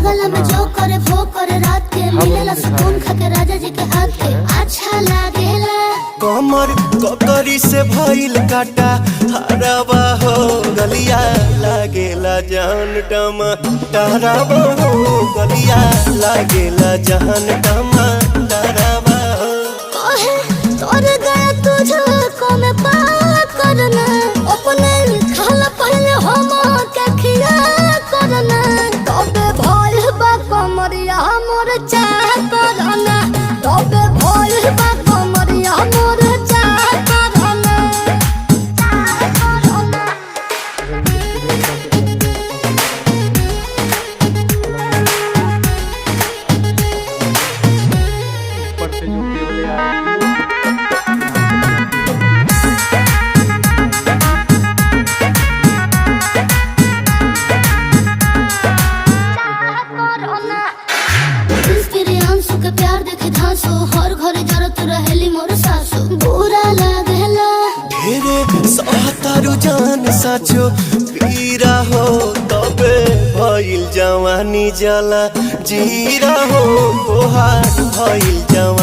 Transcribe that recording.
बगल में जो करे वो करे रात के मिलेला सुकून खाके राजा जी के हाथ के अच्छा लागेला। कमर ककरी से भइल काटा हराबा हो गलिया लागेला जान टमाटराबा हो गलिया लागेला जान टमाटराबा हो। कहे तोर गया तुझको मैं पार करना अपने खाला पहले हम के खिया करना तबे भइल बा कमरिया मोर चाह करना तबे भइल बा कमरिया मोर चाह करना इंस्पिरियांसु के प्यार देखे धांसो हर घर जरत रहेली मोर सासु बुरा लागेला। ढेरे सहतारू जान साचो पीरा हो तबे भइल जवानी जला जीरा हो तोहार भइल जवानी।